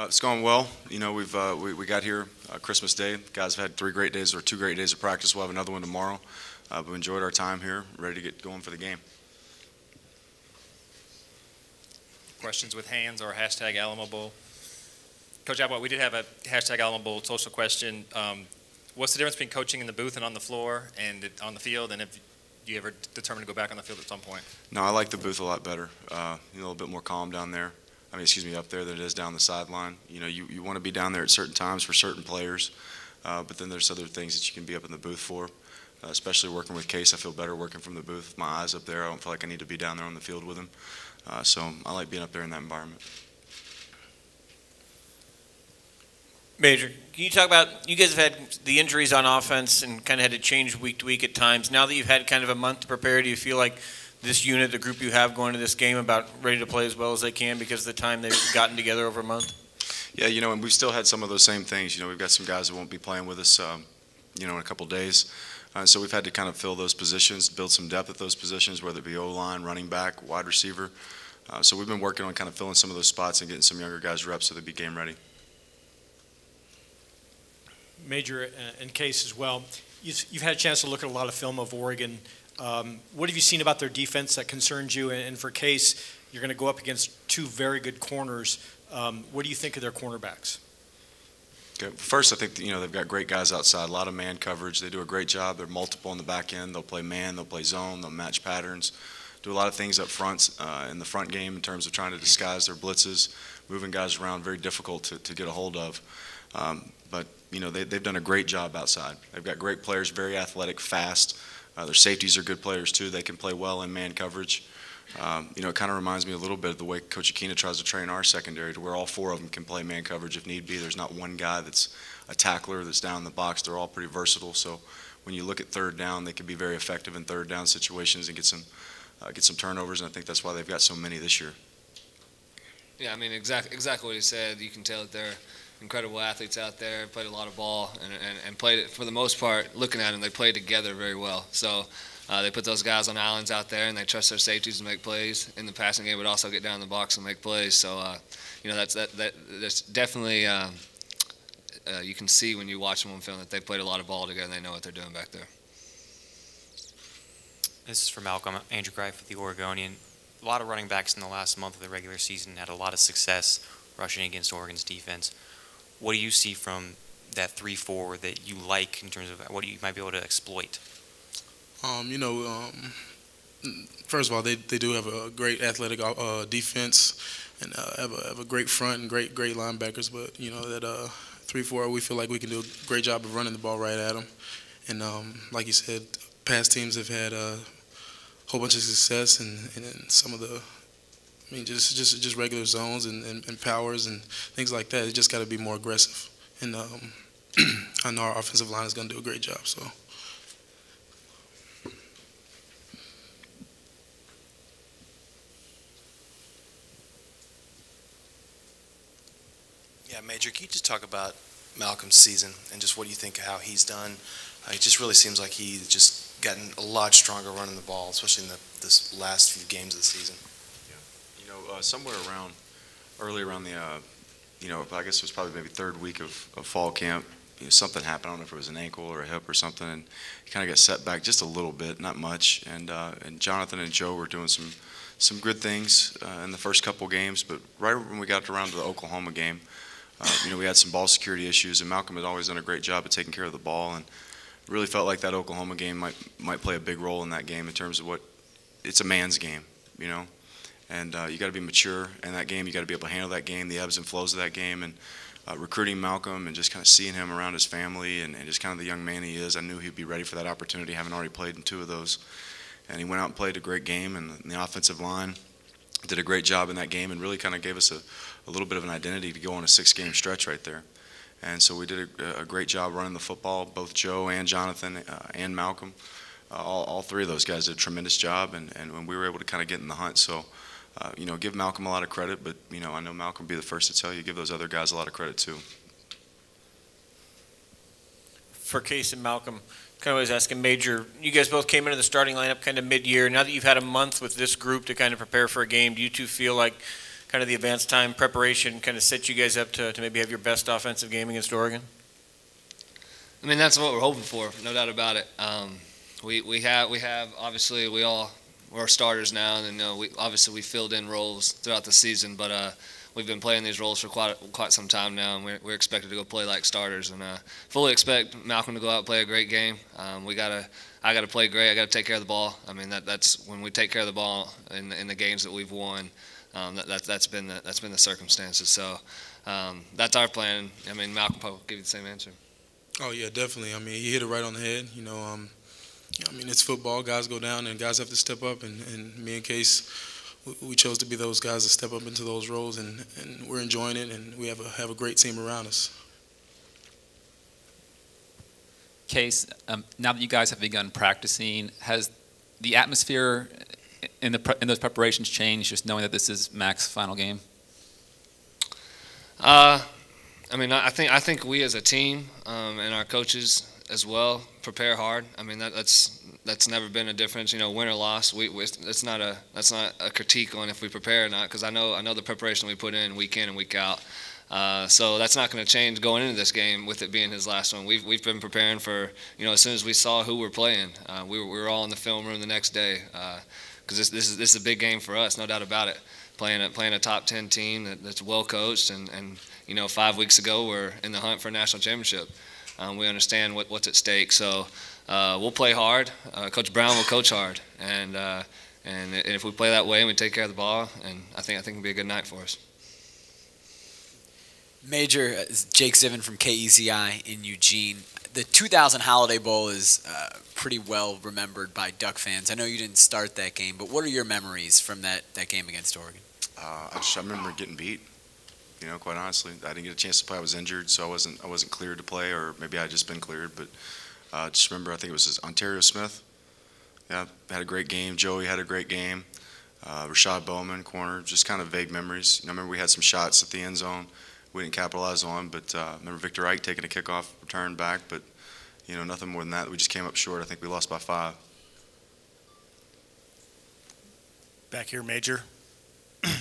It's going well. You know, we got here Christmas Day. Guys have had 3 great days or 2 great days of practice. We'll have another one tomorrow. We enjoyed our time here, ready to get going for the game. Questions with hands or hashtag Alamo Bowl? Coach Appplewhite, we did have a hashtag Alamo Bowl social question. What's the difference between coaching in the booth and on the floor and on the field? And if you ever determined to go back on the field at some point? No, I like the booth a lot better. A little bit more calm down there. Up there than it is down the sideline. You know, you want to be down there at certain times for certain players, but then there's other things that you can be up in the booth for. Especially working with Case, I feel better working from the booth with my eyes up there. I don't feel like I need to be down there on the field with him. So I like being up there in that environment. Major, can you talk about, you guys have had the injuries on offense and kind of had to change week to week at times. Now that you've had kind of a month to prepare, do you feel like this unit, the group you have going to this game, about ready to play as well as they can because of the time they've gotten together over a month? Yeah, you know, and we've still had some of those same things. You know, we've got some guys that won't be playing with us, you know, in a couple days. So we've had to kind of fill those positions, build some depth at those positions, whether it be O-line, running back, wide receiver. So we've been working on kind of filling some of those spots and getting some younger guys reps so they'll be game ready. Major and Case as well. You've had a chance to look at a lot of film of Oregon. What have you seen about their defense that concerns you? And for Case, you're going to go up against 2 very good corners. What do you think of their cornerbacks? Okay. First, I think you know they've got great guys outside. A lot of man coverage. They do a great job. They're multiple on the back end. They'll play man. They'll play zone. They'll match patterns. Do a lot of things up front in the front game in terms of trying to disguise their blitzes, moving guys around. Very difficult to get a hold of. But you know they've done a great job outside. They've got great players, very athletic, fast. Their safeties are good players too. They can play well in man coverage. You know, it kind of reminds me a little bit of the way Coach Aquina tries to train our secondary, to where all 4 of them can play man coverage if need be. There's not one guy that's a tackler that's down in the box. They're all pretty versatile. So when you look at third down, they can be very effective in third down situations and get some turnovers. And I think that's why they've got so many this year. Yeah, I mean exactly what he said. You can tell that they're incredible athletes out there. Played a lot of ball and played it for the most part. Looking at them, they played together very well. So. They put those guys on islands out there, and they trust their safeties to make plays in the passing game, but also get down in the box and make plays. So, you know, that's definitely you can see when you watch them on film that they played a lot of ball together and they know what they're doing back there. This is for Malcolm. Andrew Greif with the Oregonian. A lot of running backs in the last month of the regular season had a lot of success rushing against Oregon's defense. What do you see from that 3-4 that you like in terms of what you might be able to exploit? You know, first of all, they do have a great athletic defense and have a great front and great linebackers. But you know that 3-4, we feel like we can do a great job of running the ball right at them. And like you said, past teams have had a whole bunch of success and some of the, I mean, just regular zones and powers and things like that. It just got to be more aggressive. And I know our offensive line is going to do a great job. So. Yeah, Major, can you just talk about Malcolm's season and just what you think of how he's done? It just really seems like he's just gotten a lot stronger running the ball, especially in this last few games of the season. Yeah, you know, somewhere early around the, you know, I guess it was probably maybe 3rd week of fall camp. You know, something happened. I don't know if it was an ankle or a hip or something, and he kind of got set back just a little bit, not much. And Jonathan and Joe were doing some good things in the first couple games, but right when we got around to the Oklahoma game. You know, we had some ball security issues, and Malcolm had always done a great job of taking care of the ball, and really felt like that Oklahoma game might play a big role in that game in terms of what it's a man's game, you know, and you got to be mature in that game. You got to be able to handle that game, the ebbs and flows of that game, and recruiting Malcolm and just kind of seeing him around his family and just kind of the young man he is. I knew he'd be ready for that opportunity, having already played in 2 of those, and he went out and played a great game, and the offensive line did a great job in that game and really kind of gave us a little bit of an identity to go on a 6-game stretch right there. And so we did a great job running the football, both Joe and Jonathan and Malcolm. All 3 of those guys did a tremendous job, and when we were able to kind of get in the hunt. So, you know, give Malcolm a lot of credit, but, you know, I know Malcolm will be the first to tell you, give those other guys a lot of credit too. For Case and Malcolm, kind of always asking Major, you guys both came into the starting lineup kind of mid-year. Now that you've had a month with this group to kind of prepare for a game, do you two feel like kind of the advanced time preparation kind of set you guys up to maybe have your best offensive game against Oregon? I mean, that's what we're hoping for, no doubt about it. We have obviously we're starters now, and we filled in roles throughout the season, but we've been playing these roles for quite some time now, and we're expected to go play like starters, and fully expect Malcolm to go out and play a great game. I gotta play great. I gotta take care of the ball. I mean, that's when we take care of the ball in the games that we've won. That's been the circumstances. So that's our plan. I mean, Malcolm probably will give you the same answer. Oh yeah, definitely. I mean, you hit it right on the head. I mean, it's football. Guys go down, and guys have to step up. And me and Case, we chose to be those guys that step up into those roles, and we're enjoying it. And we have a great team around us. Case, now that you guys have begun practicing, has the atmosphere in those preparations changed? Just knowing that this is Mac's final game. I mean, I think we as a team and our coaches as well prepare hard. I mean, that's never been a difference. Win or loss. That's not a critique on if we prepare or not, because I know the preparation we put in and week out. So that's not going to change going into this game with it being his last one. We've been preparing for as soon as we saw who we're playing, we were all in the film room the next day because this is a big game for us, no doubt about it. Playing a top 10 team that's well coached and 5 weeks ago we're in the hunt for a national championship. We understand what's at stake, so we'll play hard. Coach Brown will coach hard, and if we play that way and we take care of the ball, and I think it'll be a good night for us. Major, Jake Zivin from KEZI in Eugene. The 2000 Holiday Bowl is pretty well remembered by Duck fans. I know you didn't start that game, but what are your memories from that game against Oregon? I remember getting beat. Quite honestly, I didn't get a chance to play. I was injured, so I wasn't cleared to play, or maybe I had just been cleared. But just remember, I think it was Ontario Smith. Yeah, had a great game. Joey had a great game. Rashad Bowman, corner. Just kind of vague memories. I remember we had some shots at the end zone we didn't capitalize on, but I remember Victor Ike taking a kickoff return back. But nothing more than that. We just came up short. I think we lost by 5. Back here, Major.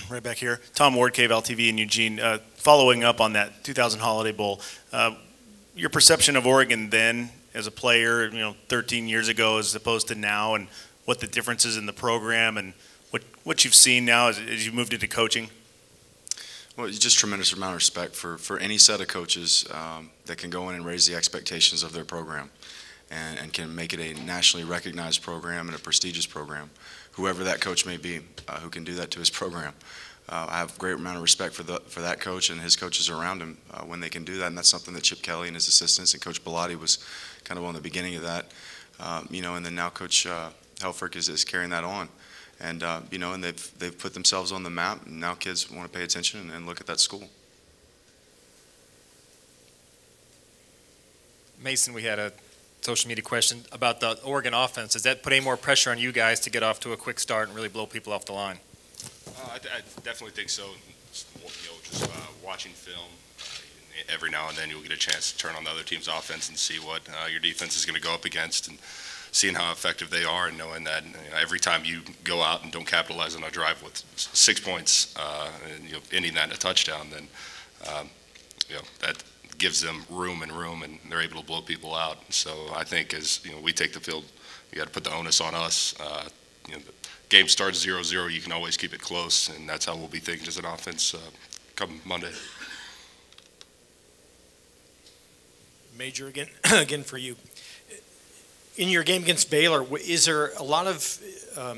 Right back here. Tom Ward, KVL TV in Eugene. Following up on that 2000 Holiday Bowl, your perception of Oregon then as a player, 13 years ago as opposed to now, and what the differences in the program and what you've seen now as you've moved into coaching? Well, just tremendous amount of respect for any set of coaches that can go in and raise the expectations of their program and can make it a nationally recognized program and a prestigious program. Whoever that coach may be, who can do that to his program. I have a great amount of respect for that coach and his coaches around him when they can do that, and that's something that Chip Kelly and his assistants and Coach Bellotti was kind of on the beginning of that, and then now Coach Helfrich is carrying that on, and and they've put themselves on the map, and now kids want to pay attention and look at that school. Mason, we had a social media question about the Oregon offense. Does that put any more pressure on you guys to get off to a quick start and really blow people off the line? I definitely think so. Just watching film, every now and then you'll get a chance to turn on the other team's offense and see what your defense is going to go up against, and seeing how effective they are, and knowing that every time you go out and don't capitalize on a drive with 6 points, and ending that in a touchdown, then that gives them room, and they're able to blow people out. So I think as we take the field, you got to put the onus on us. The game starts 0-0, you can always keep it close, and that's how we'll be thinking as an offense come Monday. Major, again for you. In your game against Baylor, is there a lot of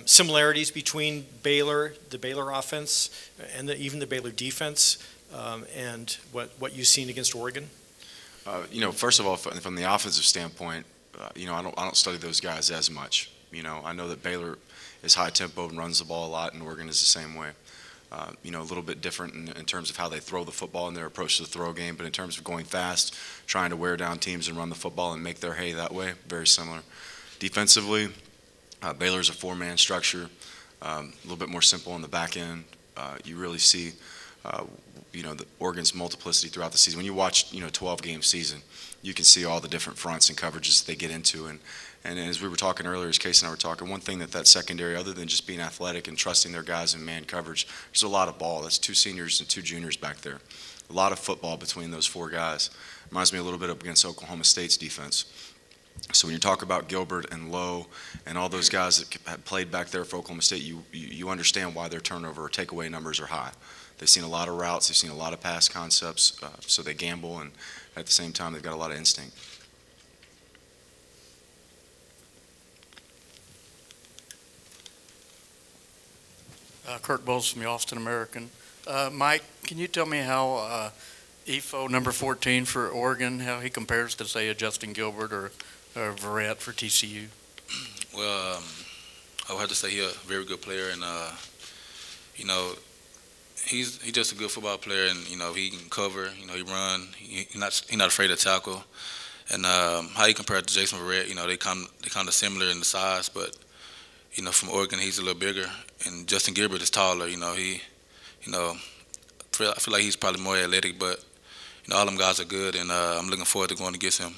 similarities between the Baylor offense, and even the Baylor defense, and what you've seen against Oregon? First of all, from the offensive standpoint, I don't study those guys as much. I know that Baylor is high tempo and runs the ball a lot, and Oregon is the same way. A little bit different in terms of how they throw the football and their approach to the throw game, but in terms of going fast, trying to wear down teams and run the football and make their hay that way, very similar. Defensively, Baylor's a 4-man structure, a little bit more simple on the back end. You really see the Oregon's multiplicity throughout the season. When you watch, 12-game season, you can see all the different fronts and coverages that they get into. And as we were talking earlier, as Case and I were talking, one thing that secondary, other than just being athletic and trusting their guys in man coverage, there's a lot of ball. That's 2 seniors and 2 juniors back there. A lot of football between those 4 guys. Reminds me a little bit up against Oklahoma State's defense. So when you talk about Gilbert and Lowe and all those guys that have played back there for Oklahoma State, you understand why their turnover or takeaway numbers are high. They've seen a lot of routes, they've seen a lot of pass concepts, so they gamble, and at the same time, they've got a lot of instinct. Kirk Bowles from the Austin American. Mike, can you tell me how EFO number 14 for Oregon, how he compares to, say, a Justin Gilbert or Verrett for TCU? Well, I would have to say he's a very good player, and he's just a good football player, and he can cover, he run, he's not afraid to tackle, and how he compared to Jason Verrett, they kind of similar in the size, but from Oregon he's a little bigger, and Justin Gilbert is taller. I feel like he's probably more athletic, but all them guys are good, and I'm looking forward to going against him.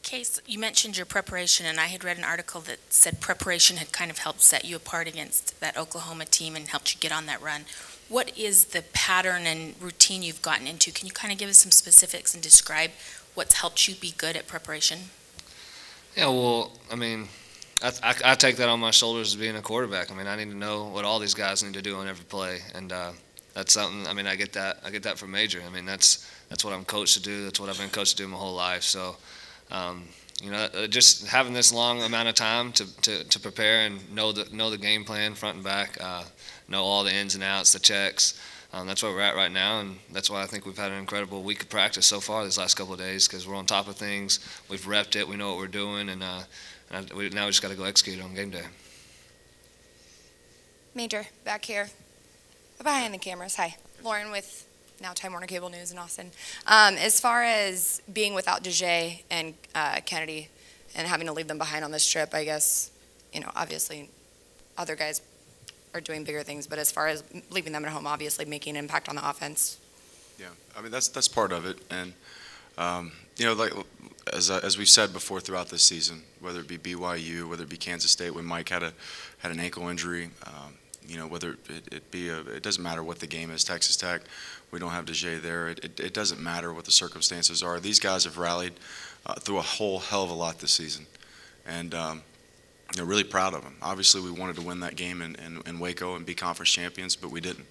Case, you mentioned your preparation, and I had read an article that said preparation had kind of helped set you apart against that Oklahoma team and helped you get on that run. What is the pattern and routine you've gotten into? Can you kind of give us some specifics and describe what's helped you be good at preparation? Yeah, well, I mean, I take that on my shoulders as being a quarterback. I mean, I need to know what all these guys need to do on every play, and that's something. I mean, I get that from Major. I mean, that's what I'm coached to do. That's what I've been coached to do my whole life. So, just having this long amount of time to prepare and know the game plan front and back, know all the ins and outs, the checks. That's where we're at right now, and that's why I think we've had an incredible week of practice so far these last couple of days, because we're on top of things. We've repped it. We know what we're doing, and now we just got to go execute it on game day. Major, back here. Behind the cameras. Hi. Lauren with now Time Warner Cable News in Austin. As far as being without DeJay and Kennedy and having to leave them behind on this trip, I guess, obviously other guys are doing bigger things, but as far as leaving them at home, obviously making an impact on the offense. Yeah, I mean, that's part of it. And, like as we've said before throughout this season, whether it be BYU, whether it be Kansas State, when Mike had an ankle injury, whether it doesn't matter what the game is, Texas Tech, we don't have DeJay there. It doesn't matter what the circumstances are. These guys have rallied through a whole hell of a lot this season. And, really proud of them. Obviously, we wanted to win that game in Waco and be conference champions, but we didn't.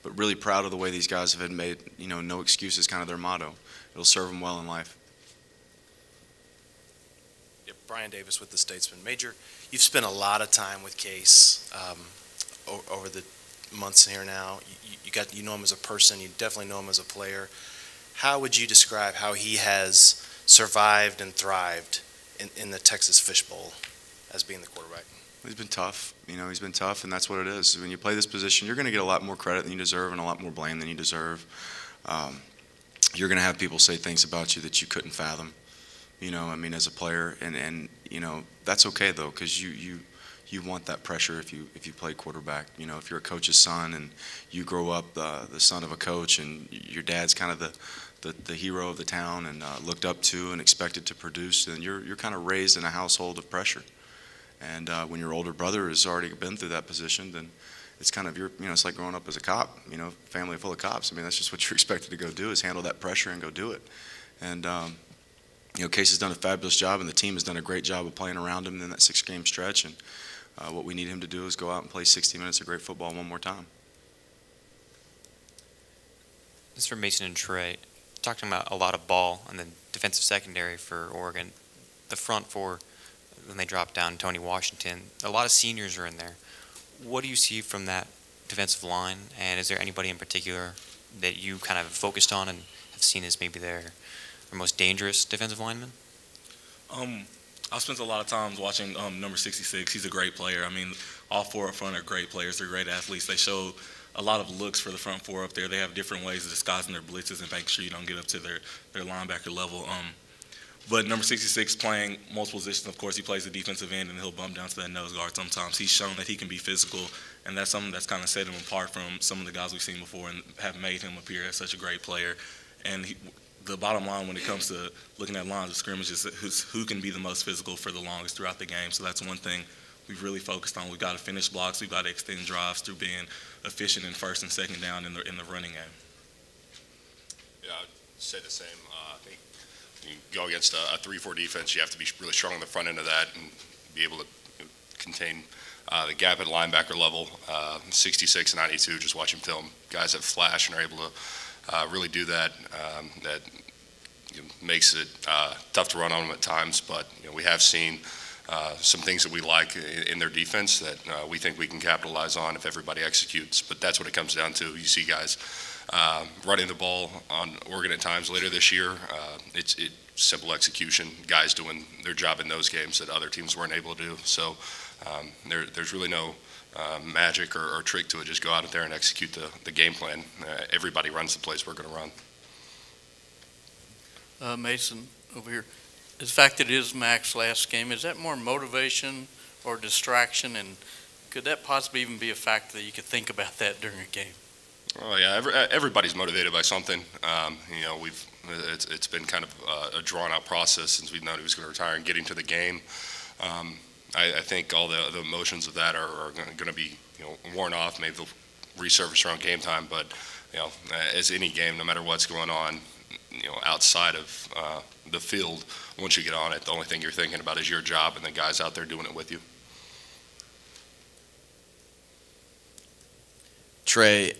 But really proud of the way these guys have made, no excuses, kind of their motto. It'll serve them well in life. Yep, Brian Davis with the Statesman. Major, you've spent a lot of time with Case over the months here now. You know him as a person. You definitely know him as a player. How would you describe how he has survived and thrived in the Texas Fishbowl as being the quarterback? He's been tough. He's been tough, and that's what it is. When you play this position, you're going to get a lot more credit than you deserve and a lot more blame than you deserve. You're going to have people say things about you that you couldn't fathom, as a player. And that's okay, though, because you want that pressure if you play quarterback. If you're a coach's son and you grow up the son of a coach and your dad's kind of the hero of the town and looked up to and expected to produce, then you're kind of raised in a household of pressure. And when your older brother has already been through that position, then it's kind of it's like growing up as a cop, family full of cops. I mean, that's just what you're expected to go do, is handle that pressure and go do it. And, Case has done a fabulous job, and the team has done a great job of playing around him in that 6-game stretch. And what we need him to do is go out and play 60 minutes of great football one more time. This is for Mason and Trey. Talking about a lot of ball on the defensive secondary for Oregon. The front four, when they drop down, Tony Washington, a lot of seniors are in there. What do you see from that defensive line, and is there anybody in particular that you kind of focused on and have seen as maybe their most dangerous defensive lineman? I've spent a lot of time watching number 66. He's a great player. I mean, all 4 up front are great players. They're great athletes. They show a lot of looks for the front 4 up there. They have different ways of disguising their blitzes and making sure you don't get up to their linebacker level. But number 66 playing multiple positions, of course, he plays the defensive end and he'll bump down to that nose guard sometimes. He's shown that he can be physical, and that's something that's kind of set him apart from some of the guys we've seen before and have made him appear as such a great player. And the bottom line when it comes to looking at lines of scrimmage is who can be the most physical for the longest throughout the game. So that's one thing we've really focused on. We've got to finish blocks. We've got to extend drives through being efficient in first and second down in the running game. Yeah, I'd say the same. I think you go against a 3-4 defense, you have to be really strong on the front end of that and be able to contain the gap at linebacker level. 66 and 92, just watching film, guys that flash and are able to really do that. That makes it tough to run on them at times, but we have seen some things that we like in their defense that we think we can capitalize on if everybody executes. But that's what it comes down to. You see guys running the ball on Oregon at times later this year. It's simple execution, guys doing their job in those games that other teams weren't able to do. So there's really no magic or trick to it. Just go out there and execute the game plan. Everybody runs the plays we're going to run. Mason, over here. The fact that it is Mac's last game, is that more motivation or distraction? And could that possibly even be a factor that you could think about that during a game? Oh yeah, everybody's motivated by something. It's been kind of a drawn-out process since we've known he was going to retire and getting to the game. I think all the emotions of that are going to be worn off. Maybe they'll resurface around game time, but as any game, no matter what's going on, outside of the field, once you get on it, the only thing you're thinking about is your job and the guys out there doing it with you. Trey,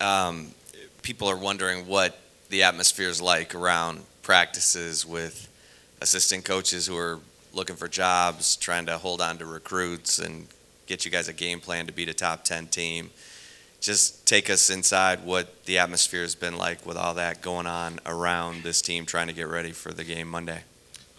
people are wondering what the atmosphere is like around practices with assistant coaches who are looking for jobs, trying to hold on to recruits and get you guys a game plan to beat a top 10 team. Just take us inside what the atmosphere has been like with all that going on around this team trying to get ready for the game Monday.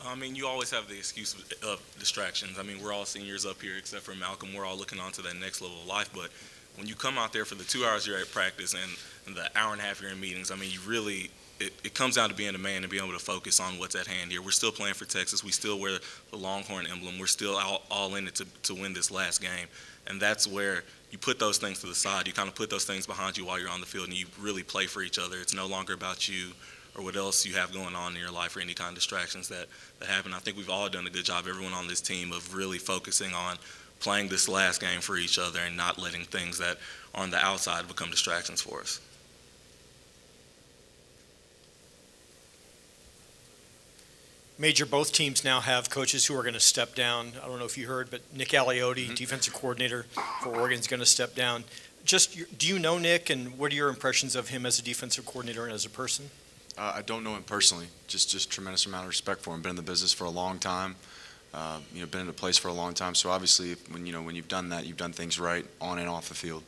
I mean, you always have the excuse of distractions. I mean, we're all seniors up here except for Malcolm. We're all looking on to that next level of life. But when you come out there for the 2 hours you're at practice and the hour and a half you're in meetings, I mean, you really it comes down to being a man and being able to focus on what's at hand here. We're still playing for Texas. We still wear the Longhorn emblem. We're still all in it to win this last game. And that's where you put those things to the side. You kind of put those things behind you while you're on the field, and you really play for each other. It's no longer about you or what else you have going on in your life or any kind of distractions that happen. I think we've all done a good job, everyone on this team, of really focusing on playing this last game for each other and not letting things that are on the outside become distractions for us. Major, both teams now have coaches who are going to step down. I don't know if you heard, but Nick Aliotti, defensive coordinator for Oregon, is going to step down. Just, do you know Nick, and what are your impressions of him as a defensive coordinator and as a person? I don't know him personally. Just tremendous amount of respect for him. Been in the business for a long time. Been in the place for a long time. So obviously, when you've done that, you've done things right on and off the field.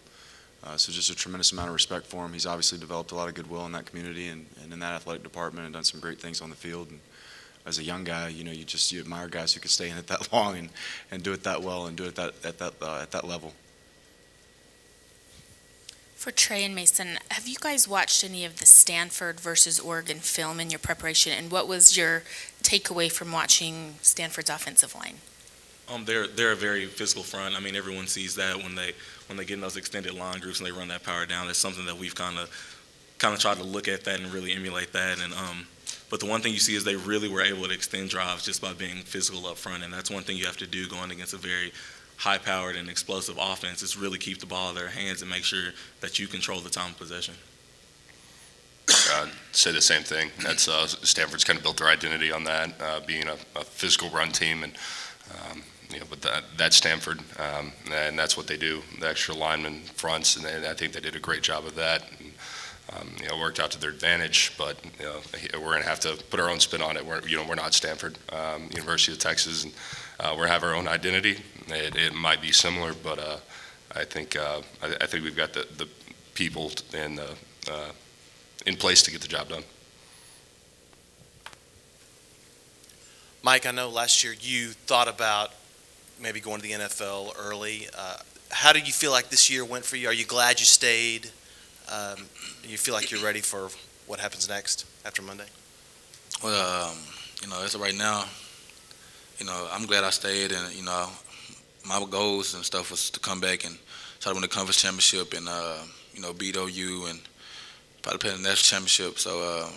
So just a tremendous amount of respect for him. He's obviously developed a lot of goodwill in that community and in that athletic department, and done some great things on the field. And as a young guy, you admire guys who can stay in it that long and do it that well and do it at that level. For Trey and Mason, have you guys watched any of the Stanford versus Oregon film in your preparation, and what was your takeaway from watching Stanford's offensive line? They're a very physical front. I mean, everyone sees that when they get in those extended line groups and they run that power down. That's something that we've kind of tried to look at that and really emulate that. And but the one thing you see is they really were able to extend drives just by being physical up front, and that's one thing you have to do going against a very high-powered and explosive offense, is really keep the ball in their hands and make sure that you control the time of possession. I'd say the same thing. That's Stanford's kind of built their identity on that, being a physical run team, and but that's Stanford, and that's what they do. The extra lineman fronts, and I think they did a great job of that. And, it worked out to their advantage, but we're going to have to put our own spin on it. We're not Stanford, University of Texas, and we're going to have our own identity. It might be similar, but I think we've got the people in place to get the job done. Mike, I know last year you thought about maybe going to the NFL early. How do you feel like this year went for you? Are you glad you stayed? You feel like you're ready for what happens next after Monday? Well, as of right now, I'm glad I stayed, and my goals and stuff was to come back and try to win the conference championship and beat OU and probably play in the national championship. So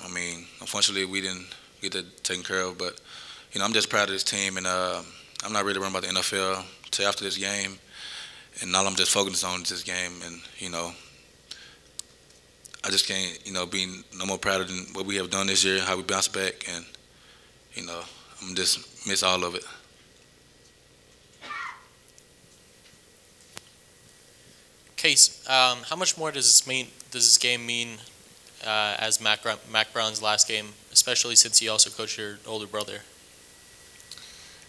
unfortunately we didn't get that taken care of, but I'm just proud of this team, and I'm not really worried about the NFL till after this game, and all I'm just focused on is this game, and I just can't be no more prouder than what we have done this year, how we bounced back, and I'm just miss all of it. Case, how much more does this game mean as Mac Brown's last game, especially since you also coach your older brother?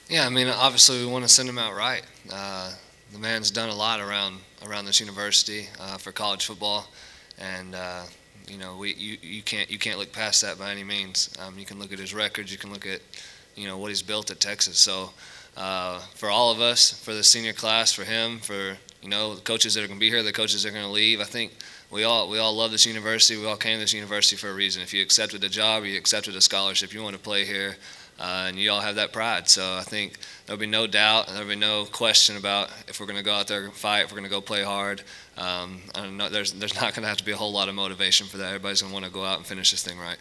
Yeah, obviously we want to send him out right. The man's done a lot around this university for college football, and you can't look past that by any means. You can look at his records, you can look at what he's built at Texas. So for all of us, for the senior class, for him, for the coaches that are going to be here, the coaches that are going to leave, I think we all love this university. We all came to this university for a reason. If you accepted a job or you accepted a scholarship, you want to play here. And you all have that pride. So I think there'll be no doubt, and there'll be no question about if we're going to go out there and fight, if we're going to go play hard. There's not going to have to be a whole lot of motivation for that. Everybody's going to want to go out and finish this thing right.